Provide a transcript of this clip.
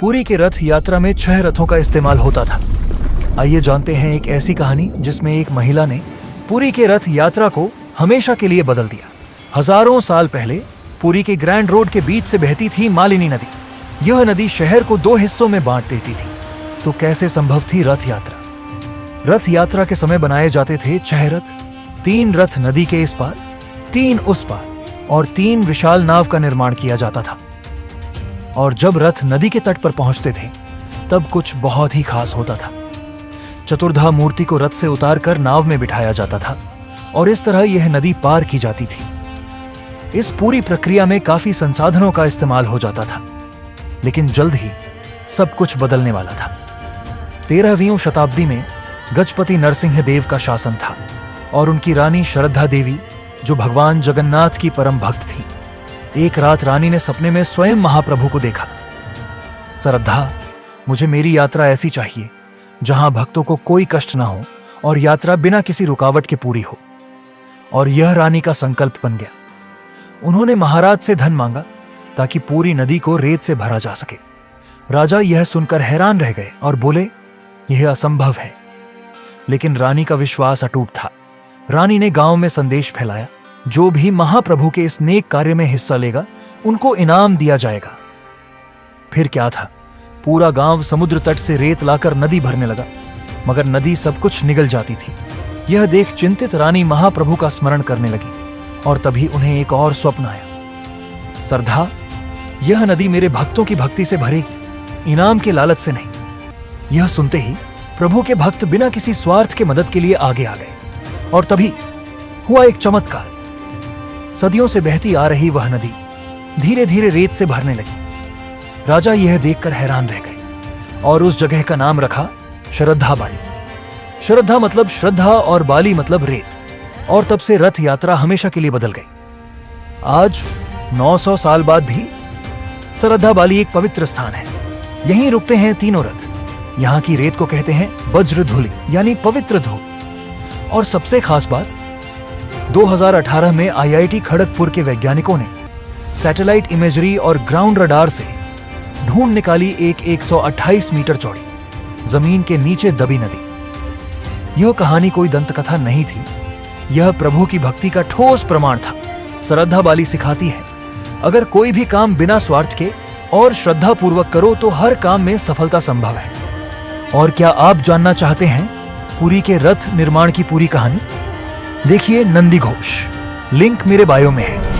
पुरी के रथ यात्रा में 6 रथों का इस्तेमाल होता था। आइए जानते हैं एक ऐसी कहानी जिसमें एक महिला ने पुरी के रथ यात्रा को हमेशा के लिए बदल दिया। हजारों साल पहले पुरी के ग्रैंड रोड के बीच से बहती थी मालिनी नदी। यह नदी शहर को 2 हिस्सों में बांट देती थी। तो कैसे संभव थी रथ यात्रा? रथ यात्रा के समय बनाए जाते थे 6 रथ। 3 रथ नदी के इस पार, 3 उस पार और 3 विशाल नाव का निर्माण किया जाता था। और जब रथ नदी के तट पर पहुंचते थे तब कुछ बहुत ही खास होता था। चतुर्धा मूर्ति को रथ से उतारकर नाव में बिठाया जाता था और इस तरह यह नदी पार की जाती थी। इस पूरी प्रक्रिया में काफी संसाधनों का इस्तेमाल हो जाता था, लेकिन जल्द ही सब कुछ बदलने वाला था। 13वीं शताब्दी में गजपति नरसिंह देव का शासन था और उनकी रानी श्रद्धा देवी, जो भगवान जगन्नाथ की परम भक्त थी, एक रात रानी ने सपने में स्वयं महाप्रभु को देखा। श्रद्धा, मुझे मेरी यात्रा ऐसी चाहिए जहां भक्तों को कोई कष्ट ना हो और यात्रा बिना किसी रुकावट के पूरी हो। और यह रानी का संकल्प बन गया। उन्होंने महाराज से धन मांगा ताकि पूरी नदी को रेत से भरा जा सके। राजा यह सुनकर हैरान रह गए और बोले, यह असंभव है। लेकिन रानी का विश्वास अटूट था। रानी ने गांव में संदेश फैलाया, जो भी महाप्रभु के इस नेक कार्य में हिस्सा लेगा उनको इनाम दिया जाएगा। फिर क्या था, पूरा गांव समुद्र तट से रेत लाकर नदी भरने लगा, मगर नदी सब कुछ निगल जाती थी। यह देख चिंतित रानी महाप्रभु का स्मरण करने लगी और तभी उन्हें एक और स्वप्न आया। श्रद्धा, यह नदी मेरे भक्तों की भक्ति से भरेगी, इनाम के लालच से नहीं। यह सुनते ही प्रभु के भक्त बिना किसी स्वार्थ के मदद के लिए आगे आ गए और तभी हुआ एक चमत्कार। सदियों से बहती आ रही वह नदी धीरे धीरे रेत से भरने लगी। राजा यह देखकर हैरान रह गए और उस जगह का नाम रखा श्रद्धा बाली। श्रद्धा मतलब श्रद्धा और बाली मतलब रेत। और तब से रथ यात्रा हमेशा के लिए बदल गई। आज 900 साल बाद भी श्रद्धा बाली एक पवित्र स्थान है। यहीं रुकते हैं तीनों रथ। यहाँ की रेत को कहते हैं वज्र धूलि, यानी पवित्र धूल। और सबसे खास बात, 2018 में IIT खड़गपुर के वैज्ञानिकों ने सैटेलाइट इमेजरी और ग्राउंड रडार से ढूंढ निकाली एक 128 मीटर चौड़ी जमीन के नीचे दबी नदी। यह कहानी कोई दंतकथा नहीं थी, यह प्रभु की भक्ति का ठोस प्रमाण था। श्रद्धा बाली सिखाती है, अगर कोई भी काम बिना स्वार्थ के और श्रद्धा पूर्वक करो तो हर काम में सफलता संभव है। और क्या आप जानना चाहते हैं पुरी के रथ निर्माण की पूरी कहानी? देखिए नंदी घोष, लिंक मेरे बायो में है।